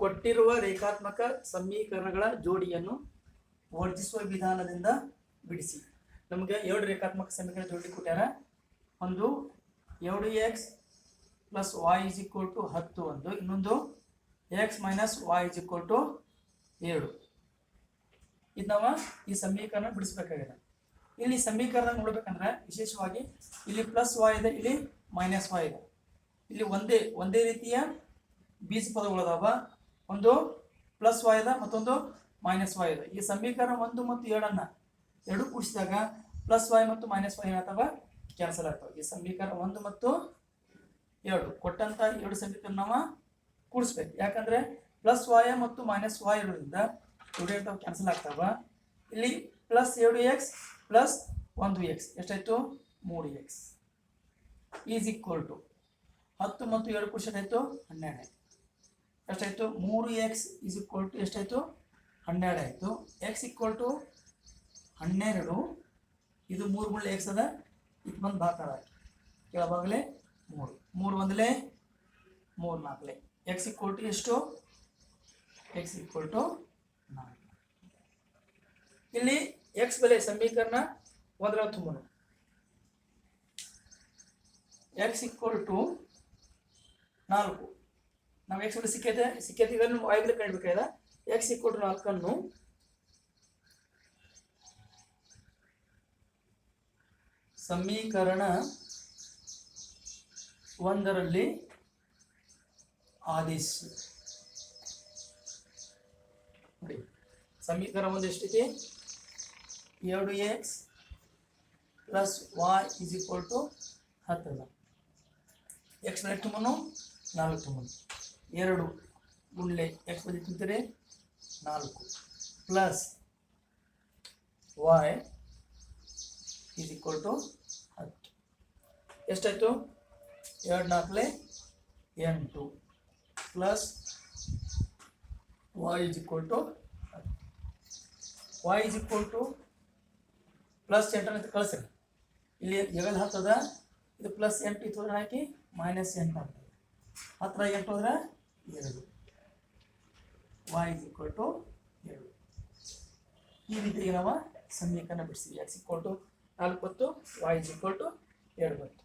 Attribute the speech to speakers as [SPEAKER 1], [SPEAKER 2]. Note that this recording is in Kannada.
[SPEAKER 1] ಕೊಟ್ಟಿರುವ ರೇಖಾತ್ಮಕ ಸಮೀಕರಣಗಳ ಜೋಡಿಯನ್ನು ವರ್ಜಿಸುವ ವಿಧಾನದಿಂದ ಬಿಡಿಸಿ. ನಮಗೆ 2 ರೇಖಾತ್ಮಕ ಸಮೀಕರಣ ಜೋಡಿ ಕೊಟ್ಟಾರ. ಒಂದು 2x + y = 10 ಒಂದು, ಇನ್ನೊಂದು x - y = 7. ಇದು ನಾವು ಈ ಸಮೀಕರಣ ಬಿಡಿಸಬೇಕಾಗಿದೆ. ಇಲ್ಲಿ ಸಮೀಕರಣ ನೋಡ್ಬೇಕಂದ್ರೆ ವಿಶೇಷವಾಗಿ ಇಲ್ಲಿ +y ಇದೆ, ಇಲ್ಲಿ -y ಇದೆ. ಇಲ್ಲಿ ಒಂದೇ ರೀತಿಯ ಬೀಜ ಪದಗಳು ಅದಾವ. ಒಂದು +y ಇದೆ, ಮತ್ತೊಂದು -y ಇದೆ. ಈ ಸಮೀಕರಣ 1 ಮತ್ತು 2 ಎರಡು ಕೂಡಿಸಿದಾಗ +y ಮತ್ತು -y ಏನಾಗ್ತವ, ಕ್ಯಾನ್ಸಲ್ ಆಗ್ತವೆ. ಈ ಸಮೀಕರಣ 1 ಮತ್ತು 2 ಕೊಟ್ಟಂತ 2 ಸಮೀಕರಣ ನಾವು ಕೂಡಿಸ್ಬೇಕು. ಯಾಕಂದ್ರೆ +y ಮತ್ತು -y ಇರೋದ್ರಿಂದ ಎರಡು ಕ್ಯಾನ್ಸಲ್ ಆಗ್ತಾವ. ಇಲ್ಲಿ +7x + 1x ಎಷ್ಟಾಯ್ತು, 3x ಈಸ್ ಈಕ್ವಲ್ ಟು 10 ಮತ್ತು 2 ಕೂಡಿಸಿದಾಯ್ತು 12. ಎಷ್ಟಾಯ್ತು, 3x ಈಸ್ ಈಕ್ವಲ್ ಟು ಎಷ್ಟಾಯ್ತು, 12 ಆಯಿತು. x equal to 12. ಇದು 3 × x ಅದ, ಇದು ಬಂದು ಭಾಗ ಕೆಳಭಾಗಲೇ 3 3 1 3 4. x ಈಕ್ವಲ್ ಟು ಎಷ್ಟು, x ಈಕ್ವಲ್ ಟು 4. ಇಲ್ಲಿ x ಬೆಲೆ ಸಮೀಕರಣ 1 ತುಂಬೋಣ. x equal to 4. ನಾವು x ಬೆಲೆ ಸಿಕ್ಕೈತೆ ಈಗ y ಬೆಲೆ ಕಂಡುಬೇಕಾಗಿದೆ. x ಈಕ್ವಲ್ ಟು 4 ಅನ್ನು ಸಮೀಕರಣ 1ರಲ್ಲಿ ಆದೇಶಿಸಿ. ನೋಡಿ, ಸಮೀಕರಣ 1 ಎಷ್ಟೈತಿ, 2x + y = 10. x ಬೆಲೆ ತುಂಬನು 4 ತುಂಬನು 2 ಗುಂಡ್ಲೆ x ಬೆಲೆ ತುಂಬಿದರೆ 4 ಪ್ಲಸ್ y = 10. ಎಷ್ಟಾಯ್ತು, 2 4 8 ಪ್ಲಸ್ y = 10. y = +8 ಅಂತ ಕಳಿಸ್ರಿ. ಇಲ್ಲಿ 7 10 ಅದ, ಇದು +8 ಇತ್ತು ಹಾಕಿ -8 ಆಗ್ತದೆ. 10 8 ಹೋದ್ರೆ 2. y = 2. ಈ ರೀತಿಗೆ ನಾವು ಸಮೀಕರಣ ಬಿಡಿಸ್ತೀವಿ. x = 4 ಮತ್ತು y = 2 ಬಂತು.